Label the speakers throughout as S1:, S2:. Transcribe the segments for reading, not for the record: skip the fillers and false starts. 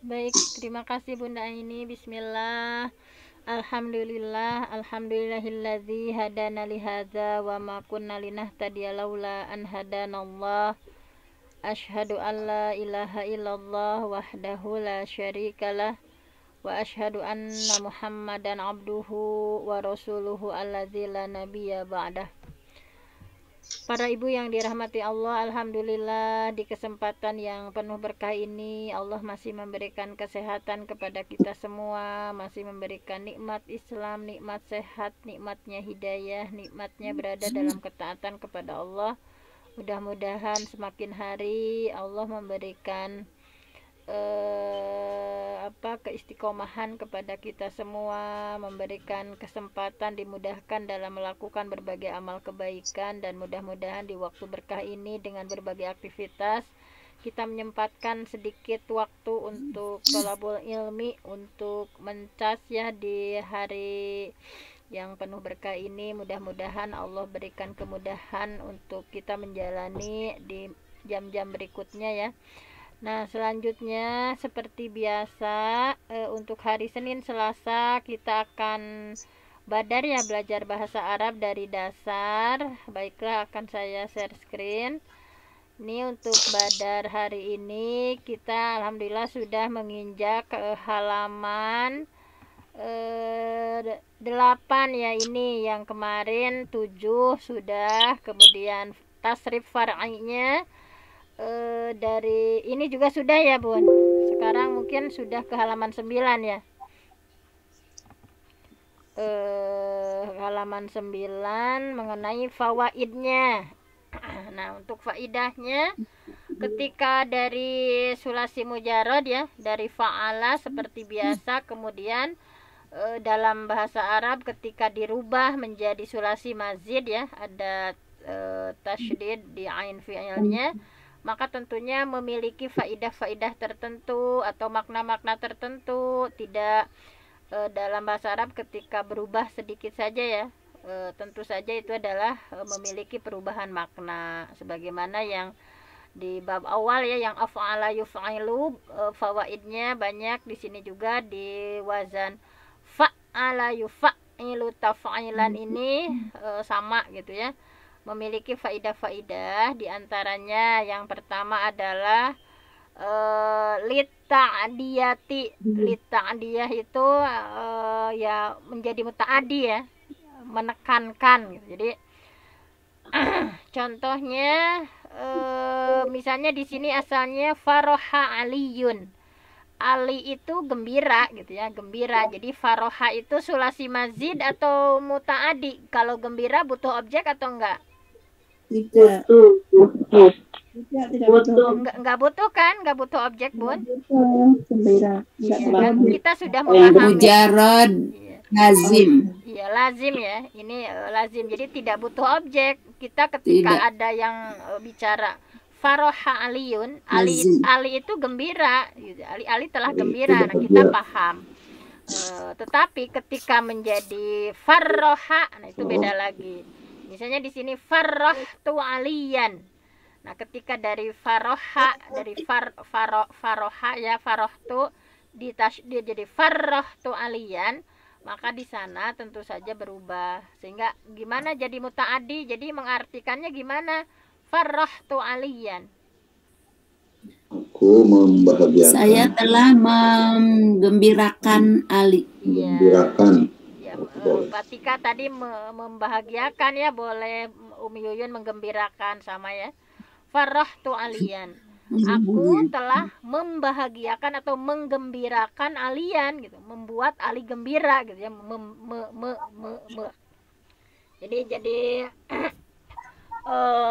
S1: Baik, terima kasih Bunda Aini. Bismillah. Alhamdulillah, alhamdulillahilladzi hadana li hadza wa ma kunna linahtadiya laula an hadanallah. Asyhadu an la ilaha illallah wahdahu la syarikalah wa asyhadu anna Muhammadan abduhu wa rasuluhu alladzi la nabiyya ba'dah. Para ibu yang dirahmati Allah, alhamdulillah di kesempatan yang penuh berkah ini Allah masih memberikan kesehatan kepada kita semua, masih memberikan nikmat Islam, nikmat sehat, nikmatnya hidayah, nikmatnya berada dalam ketaatan kepada Allah. Mudah-mudahan semakin hari Allah memberikan keistiqomahan kepada kita semua, memberikan kesempatan, dimudahkan dalam melakukan berbagai amal kebaikan, dan mudah-mudahan di waktu berkah ini dengan berbagai aktivitas kita menyempatkan sedikit waktu untuk thalabul ilmi, untuk mencas ya di hari yang penuh berkah ini. Mudah-mudahan Allah berikan kemudahan untuk kita menjalani di jam-jam berikutnya ya. Nah, selanjutnya seperti biasa untuk hari Senin Selasa kita akan badar ya, belajar bahasa Arab dari dasar. Baiklah, akan saya share screen. Ini untuk badar hari ini kita alhamdulillah sudah menginjak halaman 8 ya, ini yang kemarin 7 sudah, kemudian tasrif far'inya dari ini juga sudah ya Bun. Sekarang mungkin sudah ke halaman 9 ya. Halaman 9 mengenai fawaidnya. Nah, untuk faidahnya ketika dari sulasi mujarad ya, dari fa'ala seperti biasa, kemudian dalam bahasa Arab ketika dirubah menjadi sulasi mazid ya, ada tasydid di ain fi'ilnya, maka tentunya memiliki faidah-faidah tertentu atau makna-makna tertentu. Tidak dalam bahasa Arab ketika berubah sedikit saja ya, tentu saja itu adalah memiliki perubahan makna, sebagaimana yang di bab awal ya, yang af'ala yuf'ilu, fawaidnya banyak. Di sini juga di wazan fa'ala yuf'ilu taf'ilan ini sama gitu ya, memiliki faidah-faidah. Diantaranya yang pertama adalah lita'diyati. Lita'diyah itu ya menjadi muta'adi ya, menekankan gitu. Jadi contohnya misalnya di sini asalnya faroha aliyun, Ali itu gembira gitu ya, gembira. Jadi faroha itu sulasi mazid atau muta'adi. Kalau gembira butuh objek atau enggak?
S2: Tidak.
S1: Tidak butuh. Enggak butuh kan? Enggak butuh objek, Bun?
S2: Gembira.
S1: Ya, kan? Kita sudah memahami.
S3: Mujarad lazim.
S1: Iya, lazim ya. Ini lazim. Jadi tidak butuh objek. Kita ketika ada yang bicara faroha aliyun, Ali itu gembira. Ali telah gembira. Nah, kita paham. Tetapi ketika menjadi farroha, nah itu beda lagi. Misalnya di sini farrohtu aliyan. Nah, ketika dari faroha, dari faroha ya, farohtu dia jadi farrohtu aliyan, maka di sana tentu saja berubah. Sehingga gimana jadi mutaadi? Jadi mengartikannya gimana? Farrohtu aliyan.
S4: Aku membahagiakan.
S3: Saya telah menggembirakan Ali.
S4: Menggembirakan.
S1: Ya, Patika tadi membahagiakan ya, boleh Umi Yuyun menggembirakan sama ya. Farrohtu aliyan. Aku telah membahagiakan atau menggembirakan alian gitu, membuat Ali gembira gitu ya. Jadi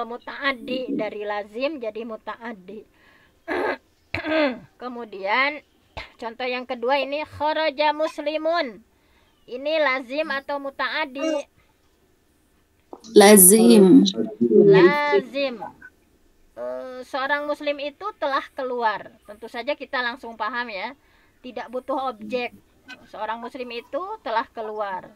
S1: mutaaddi, dari lazim jadi mutaaddi. Kemudian contoh yang kedua ini kharaja muslimun. Ini lazim atau mutaaddi?
S3: Lazim.
S1: Lazim. Seorang muslim itu telah keluar. Tentu saja kita langsung paham ya, tidak butuh objek. Seorang muslim itu telah keluar.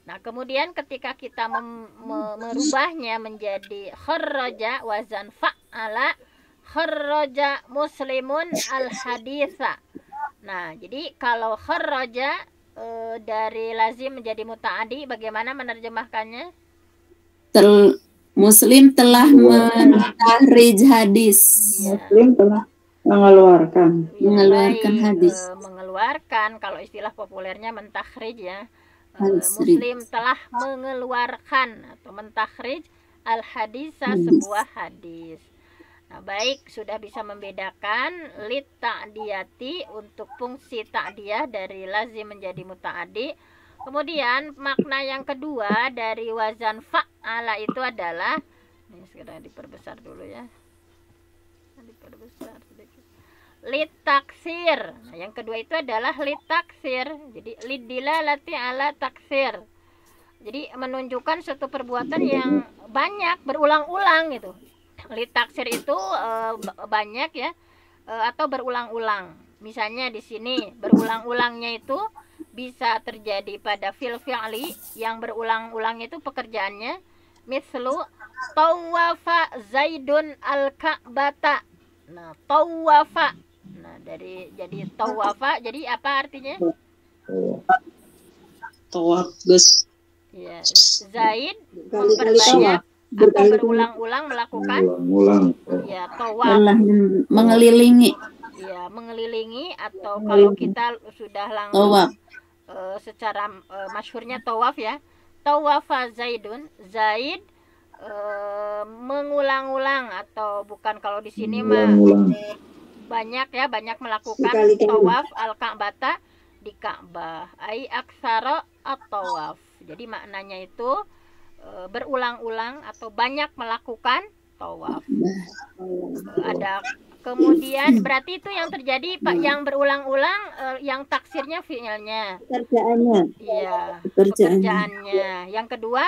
S1: Nah, kemudian ketika kita merubahnya menjadi kharaja wazan fa'ala, kharaja muslimun al haditha. Nah, jadi kalau kharaja dari lazim menjadi muta'adi, bagaimana menerjemahkannya?
S3: Muslim telah mentahrij hadis.
S2: Muslim telah mengeluarkan.
S1: Ya,
S3: Mengeluarkan
S1: baik.
S3: hadis.
S1: Mengeluarkan, kalau istilah populernya mentakhrij ya.
S3: Al-Sri.
S1: Muslim telah mengeluarkan atau mentakhrij al-hadisa, sebuah hadis. Nah, baik, sudah bisa membedakan lit ta'diyati untuk fungsi ta'diyah dari lazim menjadi muta'adi. Kemudian makna yang kedua dari wazan fa'ala itu adalah, ini sekarang diperbesar dulu ya. Diperbesar sedikit. Lit taksir. Nah, yang kedua itu adalah lit taksir. Jadi lidilalati ala taksir. Jadi menunjukkan suatu perbuatan yang banyak berulang-ulang gitu. Lit taksir itu banyak ya, atau berulang-ulang. Misalnya di sini berulang-ulangnya itu bisa terjadi pada fi'li yang berulang-ulang itu pekerjaannya. Mislu tawafa Zaidun al-Ka'bata. Nah, tawafa. Nah, jadi tawafa, jadi apa artinya?
S5: Tawaf, Gus.
S1: Ya, Zaid memperbanyak atau berulang-ulang melakukan ya tawaf.
S3: Telah mengelilingi.
S1: Ya, mengelilingi, atau kalau kita sudah langsung
S3: Tawaf.
S1: Secara masyhurnya tawaf ya. Tawafa Zaidun, Zaid mengulang-ulang, atau bukan, kalau di sini mah banyak ya, banyak melakukan tawaf al-Ka'bata, di Ka'bah. Ai aksara at-tawaf. Jadi maknanya itu berulang-ulang atau banyak melakukan tawaf. Ada kemudian berarti itu yang terjadi Pak, yang berulang-ulang, yang taksirnya fi'ilnya.
S2: Pekerjaannya.
S1: Iya,
S3: Pekerjaannya.
S1: pekerjaannya. Yang kedua,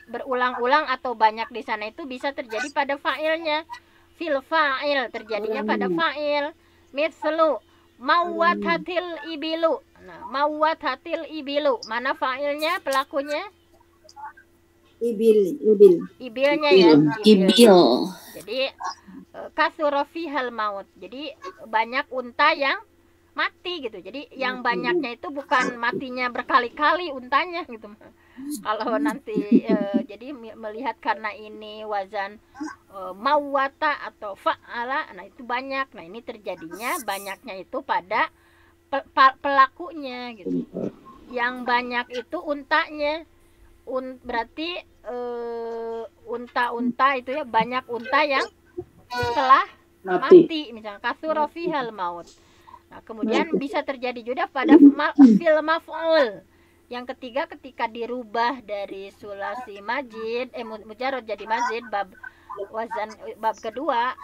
S1: berulang-ulang atau banyak di sana itu bisa terjadi pada fa'ilnya. Fil fa'il, terjadinya pada fa'il. Mislu mawwathatil ibilu. Nah, mawwathatil ibilu, mana fa'ilnya, pelakunya?
S2: Ibil.
S1: Ibilnya ya.
S3: Ibil.
S1: Jadi kasura fihal maut. Jadi banyak unta yang mati gitu. Jadi yang banyaknya itu bukan matinya berkali-kali untanya gitu. Kalau nanti jadi melihat karena ini wazan mawata atau fa'ala, nah itu banyak. Nah, ini terjadinya banyaknya itu pada pelakunya gitu. Yang banyak itu untanya. Berarti unta-unta itu ya, banyak unta yang telah mati, misalnya kasura fihal maut. Nah, kemudian bisa terjadi juga pada fil maf'ul. Yang ketiga, ketika dirubah dari sulasi majid mujarrad jadi mazid, bab wazan, bab kedua,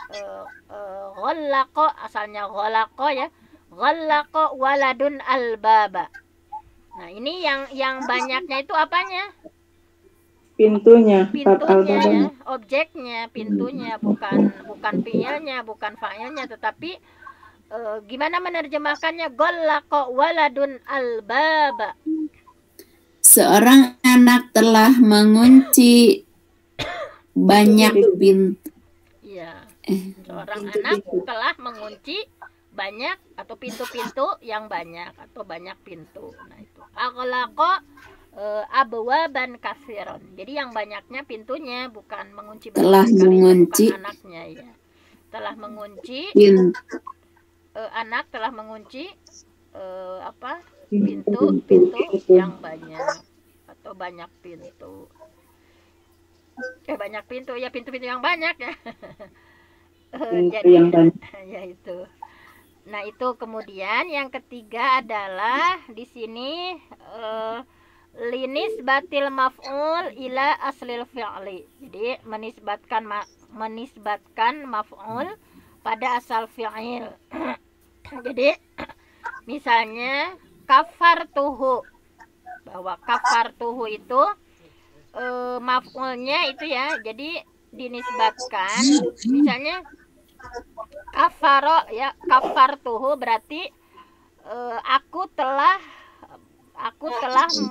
S1: ghallaqa, asalnya ghallaqa ya, ghallaqa waladun albaba. Nah, ini yang banyaknya itu apanya?
S2: Pintunya
S1: Ya, objeknya, pintunya, bukan fi'ilnya, bukan fa'ilnya, tetapi gimana menerjemahkannya? Ghallaqa waladun albaba.
S3: Seorang anak telah mengunci banyak pintu.
S1: Iya. Seorang anak telah mengunci banyak atau pintu-pintu yang banyak atau banyak pintu. Nah, itu aghlaqa abwaban katsiran. Jadi yang banyaknya pintunya, bukan mengunci
S3: Telah mengunci.
S1: bukan anaknya ya. Telah mengunci anak telah mengunci pintu yang banyak atau banyak pintu. Banyak pintu ya, pintu-pintu yang banyak ya. Jadi
S2: yang banyak.
S1: Ya itu. Nah, itu kemudian yang ketiga adalah di sini linis batil maf'ul ila aslil fi'li. Jadi menisbatkan maf'ul pada asal fi'il. Jadi misalnya kafartuhu, bahwa kafartuhu itu maf'ulnya itu ya, jadi dinisbatkan, misalnya kafaro ya, kafartuhu berarti aku telah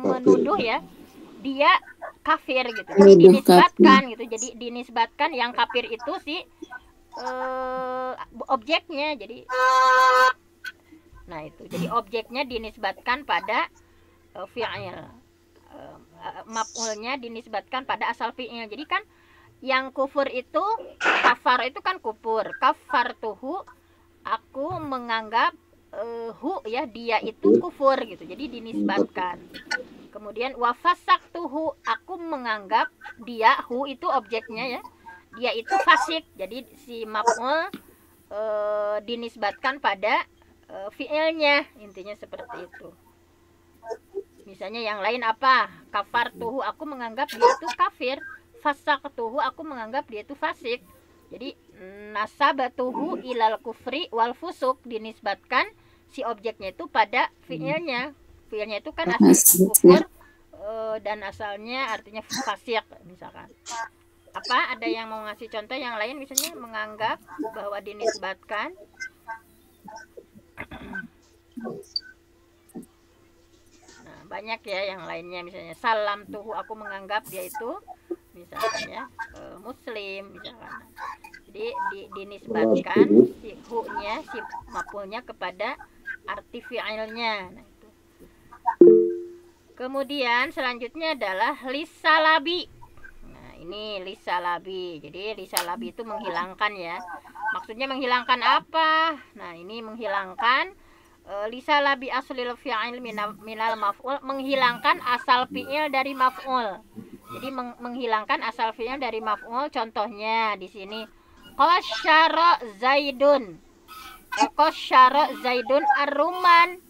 S1: menuduh ya dia kafir gitu. Dinisbatkan gitu. Jadi dinisbatkan yang kafir itu si objeknya. Jadi nah, Nah itu, jadi objeknya dinisbatkan pada fi'il, maf'ulnya dinisbatkan pada asal fi'il. Jadi kan yang kufur itu, kafar itu kan kufur, kafartuhu, aku menganggap hu ya, dia itu kufur gitu, jadi dinisbatkan. Kemudian wafasaktuhu, aku menganggap dia, hu itu objeknya ya, dia itu fasik, jadi si maf'ul dinisbatkan pada fi'ilnya, intinya seperti itu. Misalnya yang lain apa? Kafartuhu, aku menganggap dia itu kafir. Fasaktuhu, aku menganggap dia itu fasik. Jadi nasabatuhu ilal kufri wal fusuk, dinisbatkan si objeknya itu pada fi'ilnya. Fi'ilnya itu kan asal kufur dan asalnya artinya fasik misalkan. Apa, ada yang mau ngasih contoh yang lain, misalnya menganggap bahwa dinisbatkan? Nah, banyak ya yang lainnya, misalnya salam tuhu, aku menganggap dia itu misalnya muslim misalkan. Jadi dinisbatkan si hu-nya, si maf'ulnya kepada arti fi'ilnya. Nah, itu. Kemudian selanjutnya adalah lisalabi. Nah, ini lisalabi. Jadi lisalabi itu menghilangkan ya. Maksudnya menghilangkan apa? Nah, ini menghilangkan lisalabi aslil fi'il minal maf'ul, menghilangkan asal fi'il dari maf'ul. Jadi menghilangkan asal fi'il dari maf'ul. Contohnya di sini qasyara zaidun. Qasyara zaidun ar-rumman.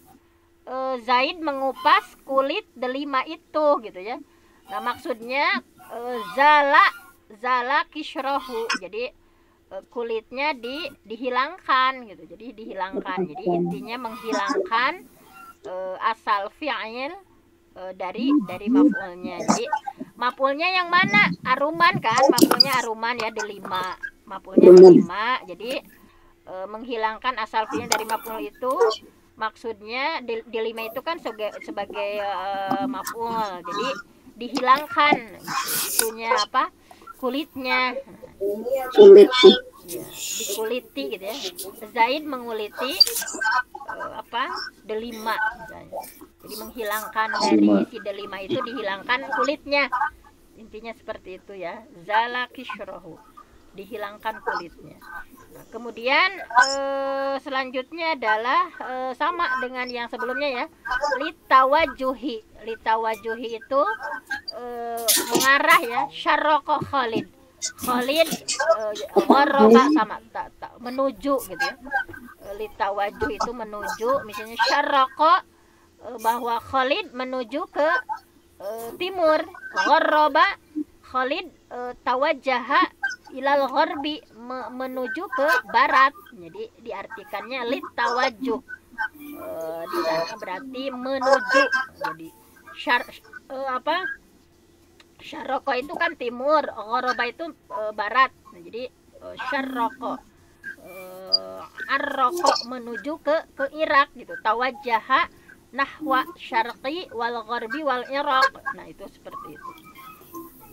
S1: Zaid mengupas kulit delima itu gitu ya. Nah, maksudnya zala kishrohu. Jadi kulitnya dihilangkan gitu. Jadi dihilangkan. Jadi intinya menghilangkan asal fi'il dari maf'ulnya. Jadi maf'ulnya yang mana? Aruman kan? Maf'ulnya aruman ya, delima. Maf'ulnya delima. Jadi menghilangkan asal fi'il dari maf'ul itu, maksudnya delima itu kan sebagai maf'ul. Jadi dihilangkan itunya apa? Kulitnya.
S3: Kulit.
S1: Ya, dikuliti gitu ya. Zaid menguliti delima misalnya. Jadi menghilangkan dari si delima itu, dihilangkan kulitnya. Intinya seperti itu ya. Zala kishrohu, dihilangkan kulitnya. Nah, kemudian selanjutnya adalah sama dengan yang sebelumnya ya. Litawajuhi. Litawajuhi itu mengarah ya. Syaroko Khalid. Khalid warroba sama menuju gitu ya. Litawajuh itu menuju, misalnya syaroko bahwa Khalid menuju ke timur, warroba Khalid tawajjaha ilal gharbi, menuju ke barat. Jadi diartikannya litawajuh, di sana berarti menuju. Jadi syaroko itu kan timur, ghoroba itu barat. Nah, jadi syaroko, arroko menuju ke Irak gitu. Tawajjaha nahwa syarqi wal gharbi wal Irak. Nah, itu seperti itu.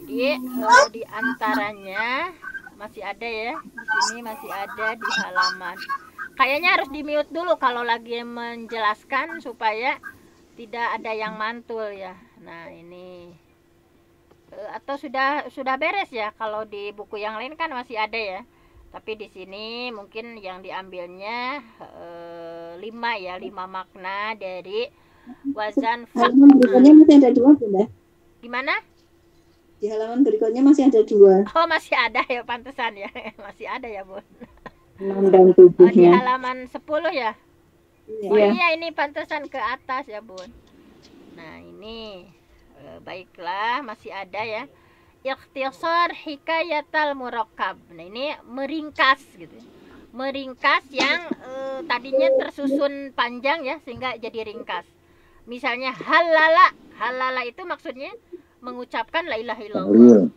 S1: Jadi di antaranya masih ada ya. Di sini masih ada di halaman. Kayaknya harus di-mute dulu kalau lagi menjelaskan supaya tidak ada yang mantul ya. Nah, ini atau sudah beres ya. Kalau di buku yang lain kan masih ada ya, tapi di sini mungkin yang diambilnya 5 makna dari wazan
S2: halaman berikutnya masih ada 2 Bunda.
S1: Gimana?
S2: Di halaman berikutnya masih ada 2.
S1: Oh, masih ada ya, pantesan ya. Masih ada ya, Bun.
S2: 6 dan
S1: Di
S2: 7-nya.
S1: halaman 10 ya.
S2: Iya.
S1: Oh iya, ini pantesan ke atas ya, Bun. Nah, ini baiklah, masih ada ya. Ikhtisar hikayatal murakkab. Nah, ini meringkas gitu. Meringkas yang tadinya tersusun panjang ya, sehingga jadi ringkas. Misalnya halala. Halala itu maksudnya mengucapkan la ilaha illallah.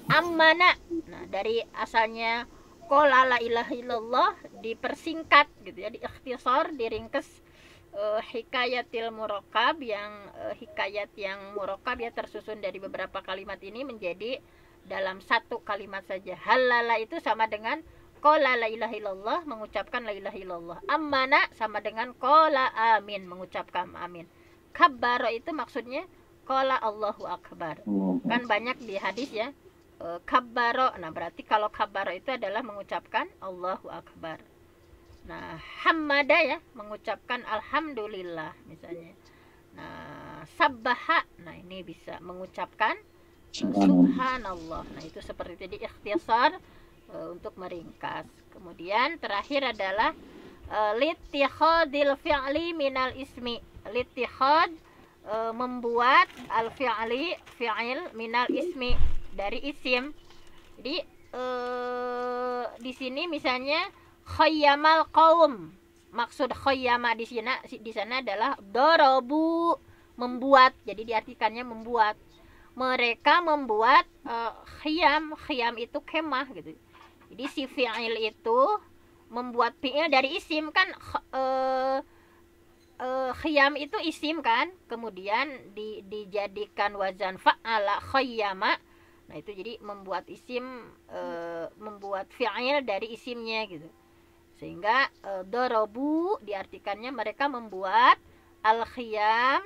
S1: Ammana. Nah, dari asalnya qala la ilaha illallah dipersingkat gitu ya, diikhtisar, diringkas. Hikayatil murakkab, yang hikayat yang murakkab ya, tersusun dari beberapa kalimat ini menjadi dalam satu kalimat saja. Halala itu sama dengan Qala la ilaha illallah, mengucapkan la ilaha illallah. Amana sama dengan qala amin, mengucapkan amin. Kabbaro itu maksudnya qala Allahu akbar. Kan banyak di hadis ya. Kabbaro. Nah, berarti kalau kabbaro itu adalah mengucapkan Allahu akbar. Nah, hamada ya, mengucapkan alhamdulillah misalnya. Nah, sabbaha. Nah, ini bisa mengucapkan subhanallah. Nah, itu seperti tadi ikhtisar untuk meringkas. Kemudian terakhir adalah litikhadil fi'li minal ismi. Litikhad membuat al fi'li fi'il minal ismi dari isim. Jadi di sini misalnya khayyamal qaum. Maksud khayyama di sana adalah dorobu, membuat. Jadi diartikannya membuat. Mereka membuat khiyam itu kemah gitu. Jadi si fi'il itu membuat fi'il dari isim kan. Khiyam itu isim kan, kemudian dijadikan wazan fa'ala khayyama. Nah itu jadi membuat isim, membuat fi'il dari isimnya gitu. Sehingga dorobu diartikannya mereka membuat al-khiyam,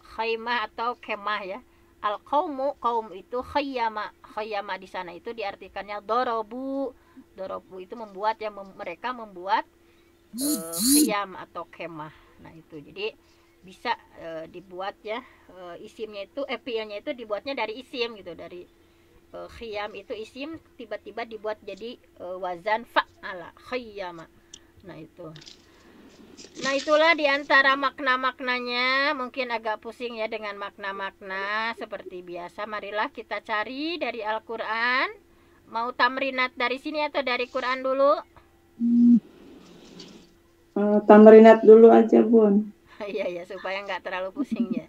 S1: khaymah atau kemah ya. Al-qaumu, kaum itu khayyama. Khayyama di sana itu diartikannya dorobu. Dorobu itu membuat ya, mereka membuat khiyam atau kemah. Nah itu jadi bisa dibuat ya, isimnya itu fi'ilnya itu dibuatnya dari isim gitu, dari khiyam itu isim tiba-tiba dibuat jadi wazan fa'ala khayyama. Nah itu. Nah itulah diantara makna-maknanya. Mungkin agak pusing ya dengan makna-makna. Seperti biasa marilah kita cari dari Al-Quran. Mau tamrinat dari sini atau dari Quran dulu?
S2: Tamrinat dulu aja, Bun.
S1: Iya ya, supaya nggak terlalu pusing ya.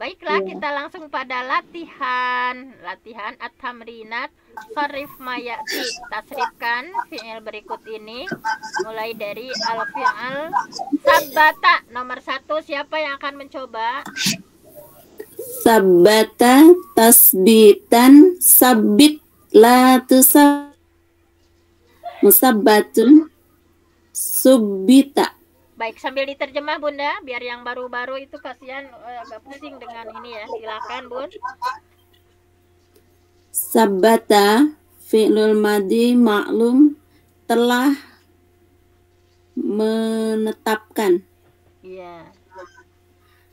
S1: Baiklah, kita langsung pada latihan. Latihan at-tamrinat sarif mayati. Tasrifkan fi'il berikut ini. Mulai dari al-fi'al sabbata. Nomor 1, siapa yang akan mencoba?
S3: Sabbata tasbitan sabbit la tusab musabbatun subbita.
S1: Baik, sambil diterjemah Bunda, biar yang baru-baru itu kasihan agak pusing dengan ini ya. Silakan Bun.
S3: Sabbata fi'lul madi ma'lum, telah menetapkan.
S1: Iya.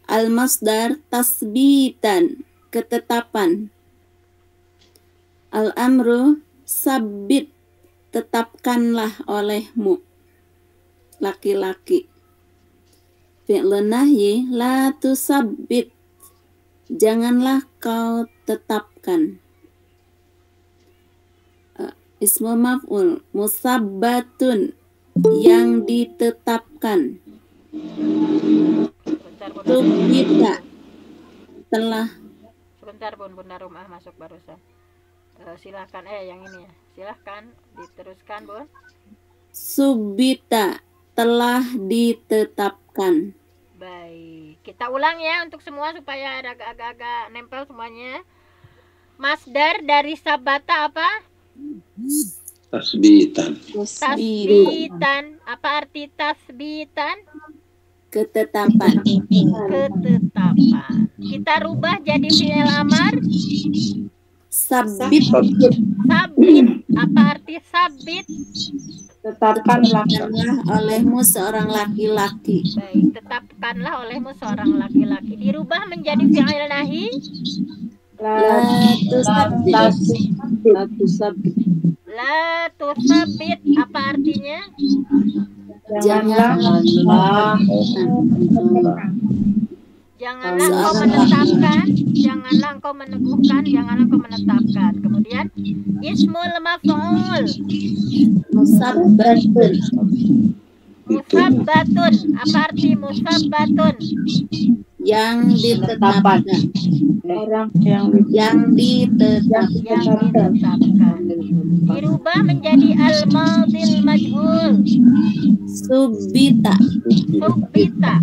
S3: Al-masdar tasbitan, ketetapan. Al-amru sabbit, tetapkanlah olehmu, laki-laki. Fi'lun nahyi la tusabbit, janganlah kau tetapkan. Ismu maf'ul musabbatun, yang ditetapkan. Subbita, telah.
S1: Sebentar Bun, Bunda Rumah masuk barusan. Silahkan yang ini ya. Silahkan diteruskan Bun.
S3: Subbita, telah ditetapkan.
S1: Baik, kita ulang ya untuk semua supaya agak-agak nempel semuanya. Masdar dari sabata apa?
S4: Tasbitan.
S1: Tasbitan. Apa arti tasbitan?
S3: Ketetapan.
S1: Ketetapan. Kita rubah jadi fi'il amar.
S3: Sabbit.
S1: Sabit. Apa arti sabit?
S2: Tetapkanlah
S3: olehmu seorang laki-laki.
S1: Baik, tetapkanlah olehmu seorang laki-laki. Dirubah menjadi fi'il nahi.
S3: La tusabbit.
S1: La tusabbit. Apa artinya?
S3: Janganlah
S1: engkau menetapkan, janganlah engkau meneguhkan, janganlah engkau menetapkan. Kemudian ismul maf'ul
S3: musabbatun.
S1: Musabbatun. Apa arti musabbatun?
S3: yang ditetapkan.
S2: Orang yang
S3: Yang ditetapkan.
S1: Dirubah menjadi al-madil majhul.
S3: Subita.
S1: Subita.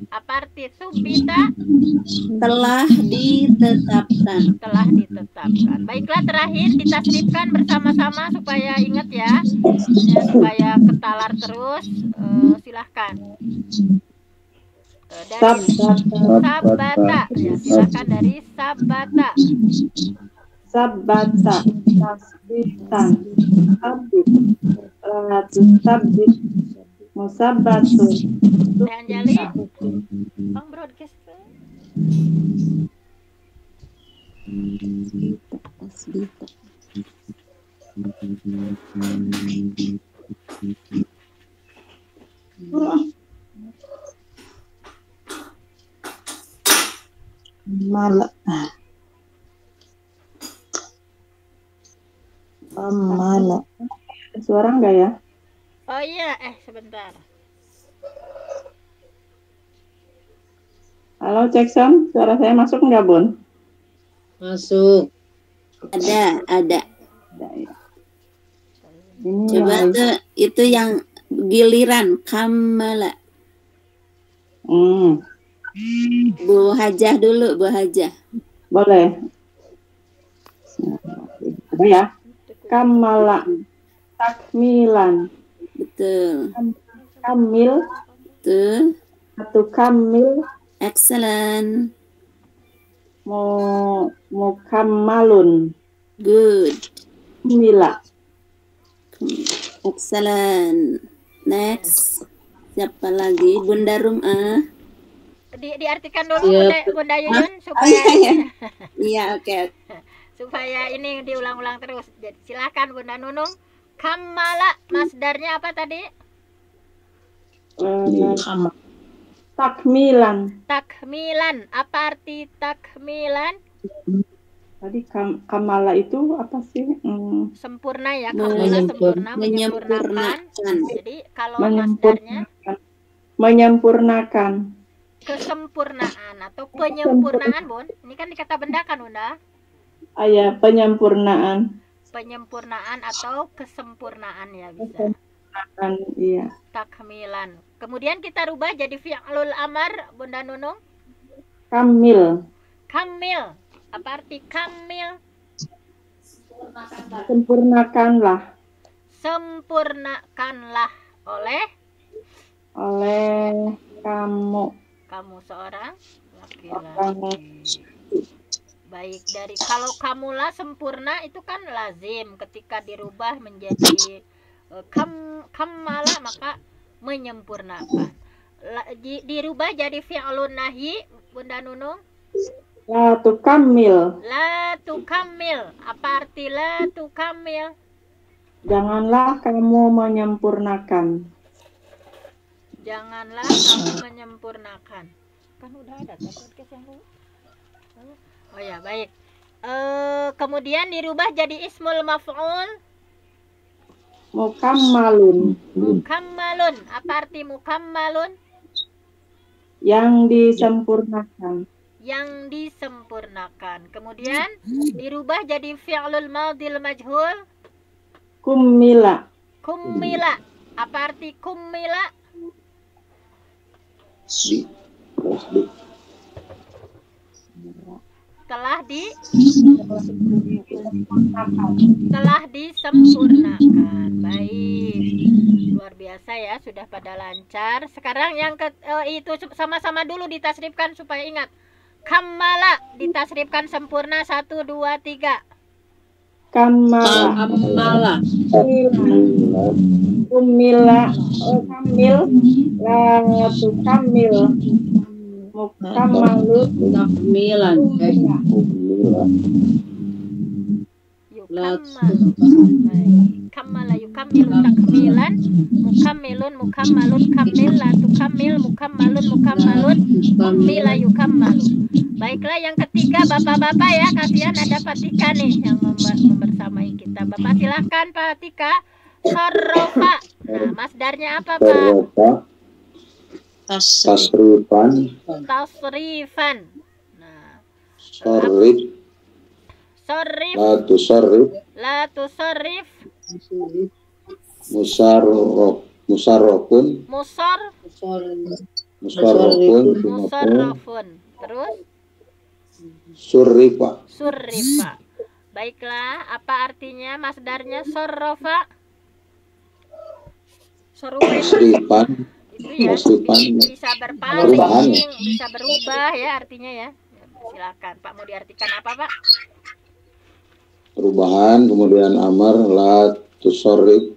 S1: Apa arti subita?
S3: Telah ditetapkan.
S1: Telah ditetapkan. Baiklah, terakhir ditasrifkan bersama-sama supaya ingat ya, supaya ketalar terus. Silahkan. Dari sabata, ya, silahkan dari sabata.
S2: sabata, tasbitan, sabit, sabit, musabatun.
S1: Teh Anjali, Bang broadcast.
S3: Tasbita.
S2: Mala. Mala. Suara enggak ya?
S1: Oh iya, sebentar.
S2: Halo Jackson, suara saya masuk enggak, Bun?
S5: Masuk.
S3: Ada.
S2: Ada ya. Ini
S3: Coba
S2: yang
S3: tuh itu yang giliran kamala. Bu Hajah dulu, Bu Hajah.
S2: boleh. Apa ya? Kamala, takmilan,
S3: Betul.
S2: kamil,
S3: Betul.
S2: atau kamil,
S3: Excellent.
S2: mukammalun,
S3: Good.
S2: mila.
S3: Excellent. Next. Siapa lagi? Bunda Rumah.
S1: Diartikan dulu Bunda Yuyun supaya
S3: Iya, oke.
S1: supaya ini diulang-ulang terus. Jadi silakan Bunda Nunung. Kamala, masdarnya apa tadi?
S2: Takmilan.
S1: Takmilan. Apa arti takmilan?
S2: Tadi kamala itu apa sih?
S1: Sempurna ya, kamala sempurna, menyempurnakan. Jadi kalau masdarnya
S2: Menyempurnakan.
S1: kesempurnaan atau penyempurnaan, Bun. Ini kan dikata benda kan, Bunda?
S2: Ya, penyempurnaan.
S1: Penyempurnaan atau kesempurnaan ya bisa.
S2: Iya.
S1: Takmilan. Kemudian kita rubah jadi fi'lul amar, Bunda Nunung.
S2: Kamil.
S1: Kamil. Apa arti kamil?
S2: Sempurnakanlah.
S1: Sempurnakanlah oleh
S2: Kamu.
S1: Kamu seorang laki-laki.
S2: Orang.
S1: Baik, dari kalau kamulah sempurna itu kan lazim, ketika dirubah menjadi kamala maka menyempurnakan. Dirubah jadi fi'lun nahi, Bunda Nunung.
S2: La tukamil.
S1: La tukamil. Apa arti la tukamil?
S2: Janganlah kamu menyempurnakan.
S1: Janganlah kamu menyempurnakan. Kan udah ada podcast yang dulu. Oh ya, baik. Kemudian dirubah jadi ismul maf'ul.
S2: Mukammalun.
S1: Mukammalun. Apa arti mukammalun?
S2: Yang disempurnakan.
S1: Yang disempurnakan. Kemudian dirubah jadi fi'lul madhil majhul.
S2: Kummila.
S1: Kummila. Apa arti kummila? Telah disempurnakan. Baik, luar biasa ya, sudah pada lancar. Sekarang yang itu sama-sama dulu ditasrifkan supaya ingat. Kamala ditasrifkan sempurna 1, 2, 3.
S2: Kamala. Kumila. Kamil. La tukamil. Mukammalun.
S5: Takmilan.
S1: Kamala yukammilu takmilan. Mukammilun mukammalun kamil. La tukammil mukammalun mukammalun. Kummila yukammalu. Baiklah, yang ketiga bapak-bapak ya, kasihan ada Pak Tika nih yang membersamai kita. Bapak silahkan Pak Tika. Sarrofa. Nah, masdarnya apa Pak?
S4: tasrifan,
S1: tasrifan. Nah,
S4: sorrif,
S1: sorrif,
S4: la tusarrif,
S5: Musarrif.
S4: musarrofun,
S1: musarrafun. Terus
S4: surrifa,
S1: surrifa. Baiklah, apa artinya masdarnya sorrofa?
S4: tasrifan,
S1: Itu ya, bisa berpaling, bisa berubah ya artinya ya. Silakan Pak, mau diartikan apa Pak?
S4: perubahan, kemudian amar, la tusarrif,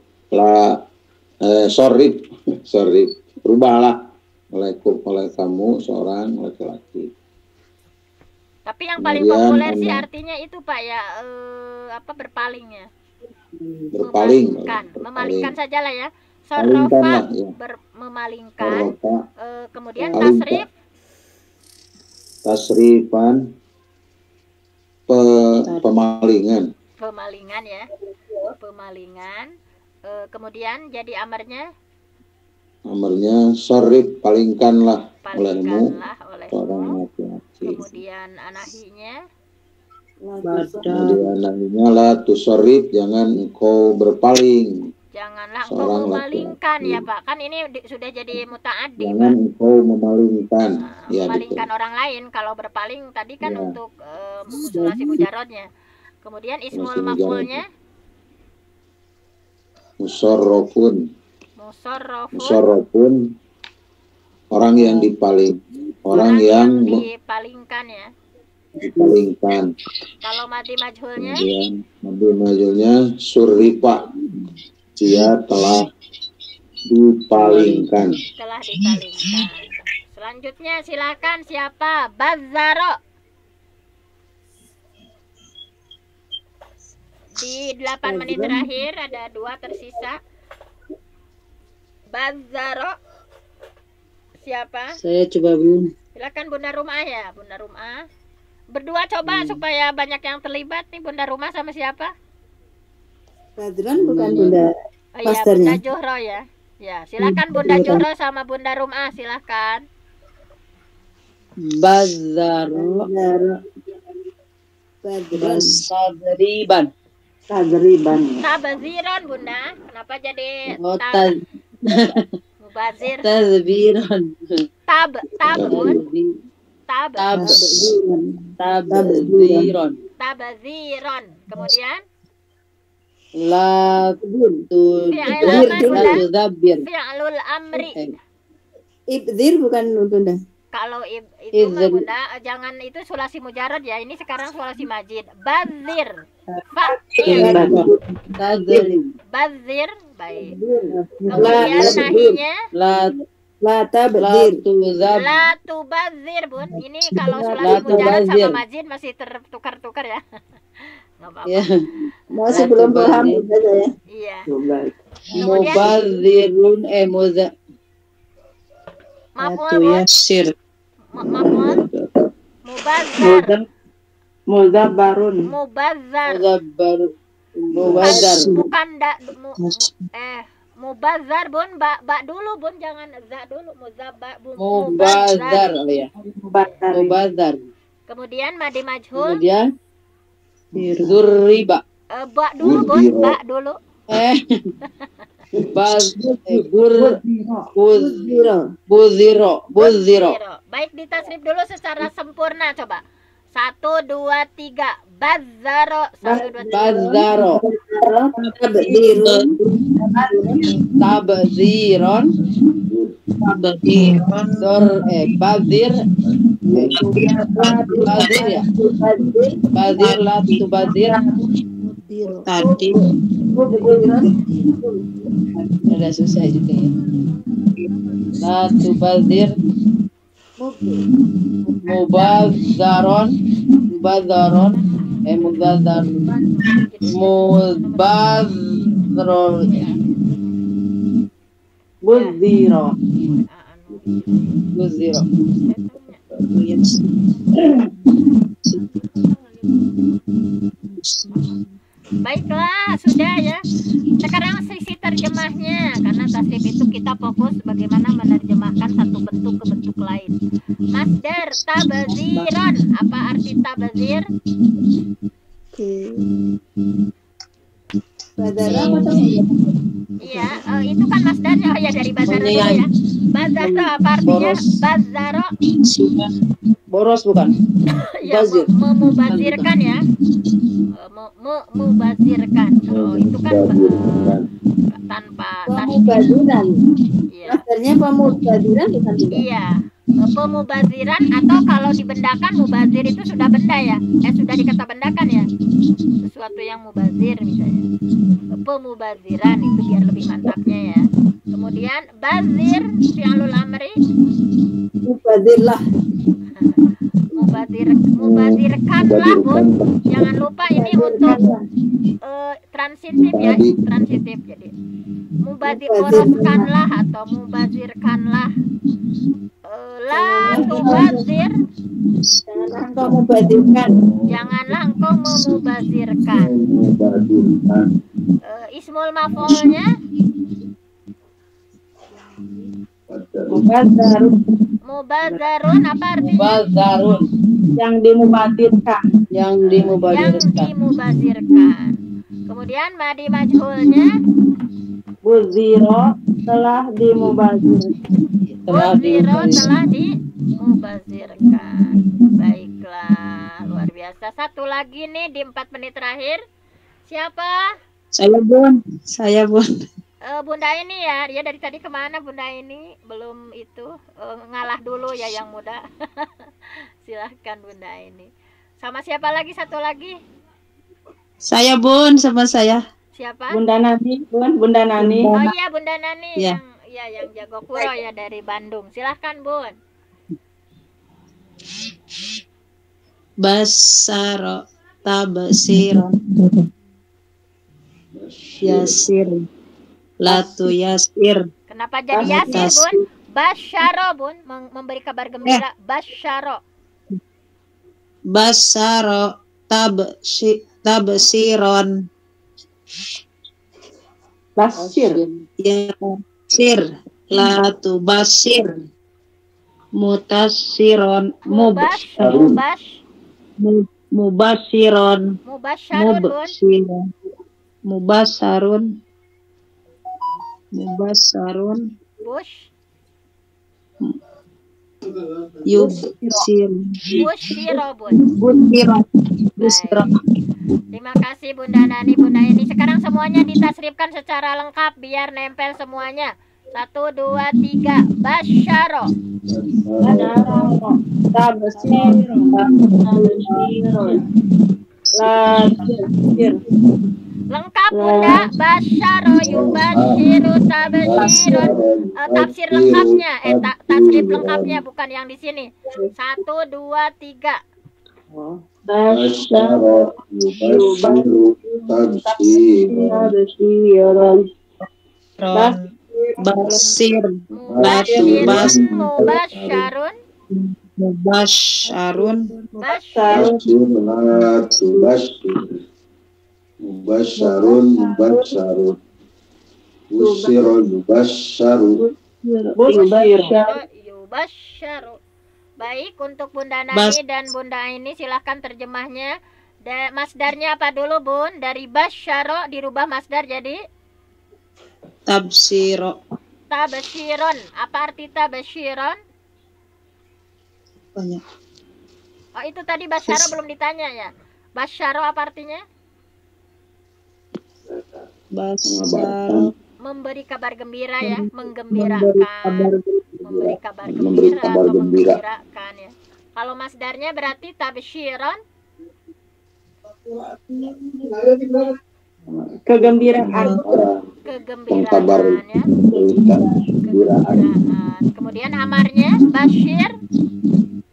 S4: sorrif, berubahlah oleh kamu seorang laki-laki.
S1: Tapi yang paling
S4: Kemudian,
S1: populer sih artinya itu Pak ya, berpaling ya. Memalingkan saja lah ya. Sorrofa, memalingkan. Kemudian
S4: tasrifan, pemalingan
S1: ya, pemalingan. Kemudian jadi amarnya
S4: sorrif, palingkanlah olehmu seorang laki-laki.
S1: Kemudian anahinya
S4: la tusarrif, jangan engkau berpaling,
S1: janganlah engkau memalingkan ya Pak, kan ini sudah jadi mutaaddi.
S4: Jangan engkau memalingkan.
S1: Memalingkan orang lain. Kalau berpaling tadi kan untuk sulasi mujarodnya. Kemudian ismul maf'ulnya musarrafun, orang yang dipalingkan ya.
S4: Dipalingkan.
S1: Kalau madi majhulnya?
S4: Madi majhulnya surrifa, dia telah dipalingkan.
S1: Selanjutnya silakan siapa? Bazzaro. Di 8 menit terakhir ada 2 tersisa. Bazzaro. Siapa?
S5: Saya coba Bu.
S1: Silakan Bunda Rumah ya, Bunda Rumah. Berdua coba supaya banyak yang terlibat nih. Bunda Rumah sama siapa?
S6: Badran bukan Bunda.
S1: Oh iya, Bunda Johro ya. Ya, silakan Bunda Johro sama Bunda Rumah, silakan.
S5: Bazzaro.
S1: Tabaziron Bunda. Kenapa jadi mubazir?
S5: Tazbiron.
S1: Tabaziron. Kemudian
S5: la
S1: fi'lul amri.
S6: Ibdir bukan Bunda.
S1: Kalau itu mah Bunda, jangan itu sulasi mujarad ya. Ini sekarang sulasi majid. Bazir. Bazir. Baik. Kemudian nahinya
S6: La tabdir.
S1: La tubazir Bun. Ini kalau sulasi mujarad sama majid masih tertukar-tukar ya. Enggak apa-apa.
S5: Ya.
S6: Masih belum paham ya.
S1: Iya.
S5: Mubazirun
S1: Mubazir.
S2: Muzabarun.
S1: Mubazzar.
S5: Mubazzar.
S1: Bukan mubazzar Bun, ba dulu Bun, jangan za dulu.
S5: Mubazzar ya. Mubazzar.
S1: Kemudian madi majhul.
S5: Kemudian zurriba.
S1: Ba dulu Bun, ba dulu. Buziro. Baik, ditasrif dulu secara sempurna coba. 1, 2, 3. Bazzaro. 1, 2, 3.
S5: Bazzaro. Tabziron. Bazir. Bazir ya. Bazir la tubazir. Tadi. Ada susah juga ya. La tubazir. Mubazzaron. Mubazzaron. Buziro.
S1: Baiklah, sudah ya. Sekarang sisi terjemahnya, karena tasrif itu kita fokus bagaimana menerjemahkan satu bentuk ke bentuk lain. Masdar tabaziran, apa arti tabazir?
S6: Badara atau
S1: Iya, itu kan masdarnya. Oh ya, dari bazar dulu ya. Bazar apa artinya? Bazaro.
S5: Boros bukan?
S1: Ya,
S5: Bazir.
S1: memubazirkan ya. Mubazirkan. Oh, itu kan tanpa
S6: pemubaziran?
S1: Iya.
S6: Maksudnya pemubaziran bukan tidak?
S1: Iya. Pemubaziran, atau kalau dibendakan mubazir itu sudah benda ya. Sudah dikata bendakan ya. Sesuatu yang mubazir misalnya. Pemubaziran itu biar lebih mantapnya ya. Kemudian bazir fi'lul amri.
S6: Mubazirlah.
S1: Mubazirkanlah Bun. Jangan lupa ini untuk transitif ya, transitif. Jadi boroskanlah atau mubazirkanlah. La tubazir.
S6: Janganlah engkau mubazirkan.
S1: Janganlah engkau memubazirkan. Ismul maf'ulnya mubazarun, apa artinya?
S5: Bazarun.
S6: Yang dimubazirkan.
S5: Yang
S1: Yang
S5: dimubazirkan.
S1: dimubazirkan. Kemudian madi majhulnya
S6: Buziro telah dimubazirkan.
S1: Buziro telah dimubazirkan. Baiklah, luar biasa. Satu lagi nih di 4 menit terakhir. Siapa?
S6: Saya Bun.
S1: Bunda ini ya. Dia dari tadi kemana Bunda ini? Belum itu. Ngalah dulu ya yang muda. Silahkan Bunda ini. Sama siapa lagi? Satu lagi.
S6: Saya Bun, sama saya.
S1: Siapa?
S6: Bunda Nani, Bunda Nani.
S1: Oh iya, Bunda Nani
S6: Ya.
S1: yang jago kuro ya dari Bandung. Silahkan Bun.
S6: Basaro tabsiro yasir latu yasir.
S1: Kenapa jadi yasir Bun? Basyaro Bun, memberi kabar gembira. Basyaro.
S6: Basaro tabsiron basir yasir latu basir mutasiron
S1: Mubasyarun
S6: mubasiron
S1: Bun.
S6: mubasarun
S1: Bush.
S6: yubsir
S1: Busyiro Bun.
S6: busiro.
S1: Terima kasih Bunda Nani, Bunda ini. Sekarang semuanya ditasrifkan secara lengkap biar nempel semuanya. 1, 2, 3. Basyaro. Lengkap Bunda. Basyaro yubasyiru tabsyirun. Tafsir lengkapnya, tasrif lengkapnya bukan yang di sini. 1, 2, 3.
S4: Basyaro yubasyiru tabsyiran.
S6: Basir
S1: Mubasyarun.
S6: mubasyarun
S4: Basyir la tubasyir. Mubasyarun mubasyarun. Busyiro yubasyaru.
S1: Yubasyaru. Baik, untuk Bunda Nani dan Bunda ini silahkan terjemahnya. Masdarnya apa dulu Bun? Dari basyaro dirubah masdar jadi
S6: tabsiro.
S1: tabsyiron. Apa arti tabsyiron?
S6: Banyak.
S1: Oh itu tadi basyaro belum ditanya ya. Basyaro apa artinya?
S6: Basaro
S1: Memberi kabar gembira ya, menggembirakan. Memberi kabar gembira atau menggembirakan ya. Kalau masdarnya berarti tabsyiron.
S6: kegembiraan.
S1: Kegembiraan ya. Kegembiraan. Kemudian amarnya basyir.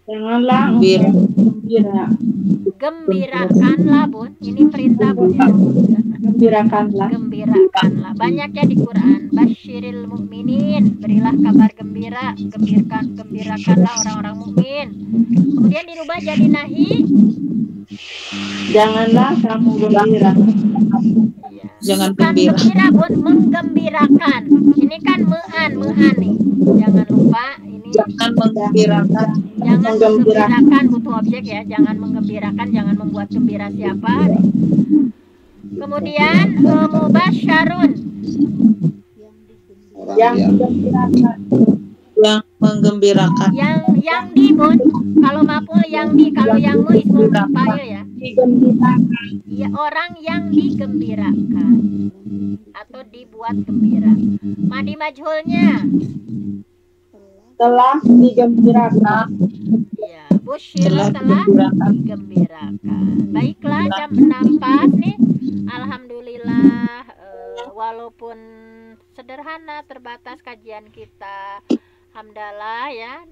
S6: Janganlah gembira.
S1: Gembirakanlah Bun. Ini perintah Bun ya.
S6: Gembirakanlah.
S1: Gembirakanlah. Banyak ya di Quran. Basyiril mukminin. Berilah kabar gembira. Gembirakanlah orang-orang mukmin. Kemudian dirubah jadi nahi.
S6: Janganlah kamu gembira.
S1: Iya.
S5: Jangan
S1: Bukan
S5: gembira.
S1: gembira, Bun, menggembirakan. Ini kan mean nih. Jangan lupa ini
S5: Jangan menggembirakan.
S1: jangan menggembirakan, butuh objek ya. Jangan menggembirakan, jangan membuat gembira siapa nih. Kemudian mubasyarun,
S4: Orang
S6: Yang
S4: yang
S6: digembirakan.
S5: Yang menggembirakan.
S1: yang di, Bun. Kalau maf'ul yang di, kalau yang mu ismul fa'il ya.
S6: Digembirakan.
S1: Ya, orang yang digembirakan atau dibuat gembira. Madi majhulnya
S6: Telah digembirakan.
S1: ya, busyira telah digembirakan. Baiklah, jam 6 pas nih. Alhamdulillah, walaupun sederhana terbatas kajian kita, alhamdulillah ya,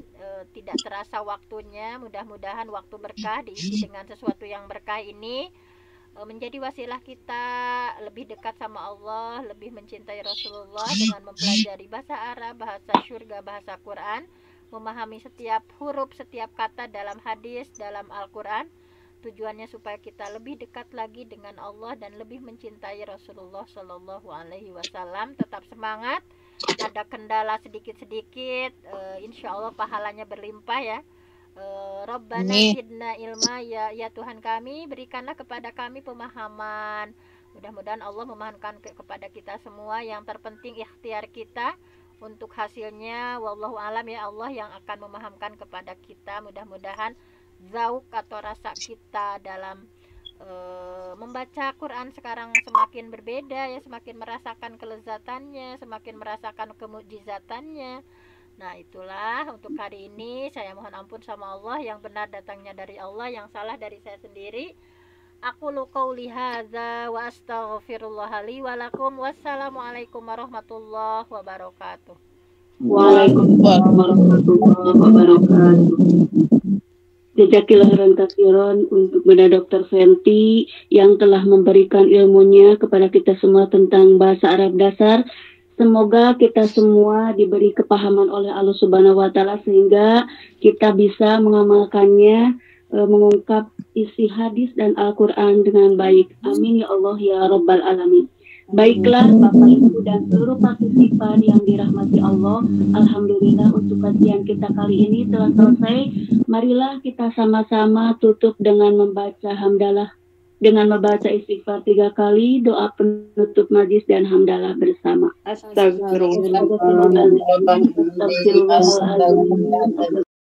S1: tidak terasa waktunya. Mudah-mudahan waktu berkah diisi dengan sesuatu yang berkah ini menjadi wasilah kita lebih dekat sama Allah, lebih mencintai Rasulullah dengan mempelajari bahasa Arab, bahasa syurga, bahasa Quran, memahami setiap huruf, setiap kata dalam hadis, dalam Al-Quran. Tujuannya supaya kita lebih dekat lagi dengan Allah dan lebih mencintai Rasulullah Shallallahu Alaihi Wasallam. Tetap semangat. Ada kendala sedikit-sedikit, insya Allah pahalanya berlimpah ya. Rabbana zidna ilma, ya Tuhan kami, berikanlah kepada kami pemahaman. Mudah-mudahan Allah memahamkan kepada kita semua. Yang terpenting ikhtiar kita untuk hasilnya. Wallahu alam, ya Allah yang akan memahamkan kepada kita. Mudah-mudahan zauk atau rasa kita dalam membaca Quran sekarang semakin berbeda ya, semakin merasakan kelezatannya, semakin merasakan kemujizatannya. Nah, itulah untuk hari ini. Saya mohon ampun sama Allah, yang benar datangnya dari Allah, yang salah dari saya sendiri. Aku qouli hadza wa astaghfirullah li wa lakum. Wassalamualaikum warahmatullahi wabarakatuh.
S3: Waalaikumsalam warahmatullahi wabarakatuh. Jazakillah khairan katsiran untuk Bunda Dr. Fenty yang telah memberikan ilmunya kepada kita semua tentang bahasa Arab dasar. Semoga kita semua diberi kepahaman oleh Allah Subhanahu wa Ta'ala sehingga kita bisa mengamalkannya, mengungkap isi hadis dan Al-Quran dengan baik. Amin ya Allah ya Rabbal Alamin. Baiklah Bapak Ibu dan seluruh partisipan yang dirahmati Allah, alhamdulillah untuk kajian kita kali ini telah selesai. Marilah kita sama-sama tutup dengan membaca hamdalah, dengan membaca istighfar 3 kali, doa penutup majlis dan hamdalah bersama.
S6: Astagfirullah.
S3: Astagfirullahaladzim.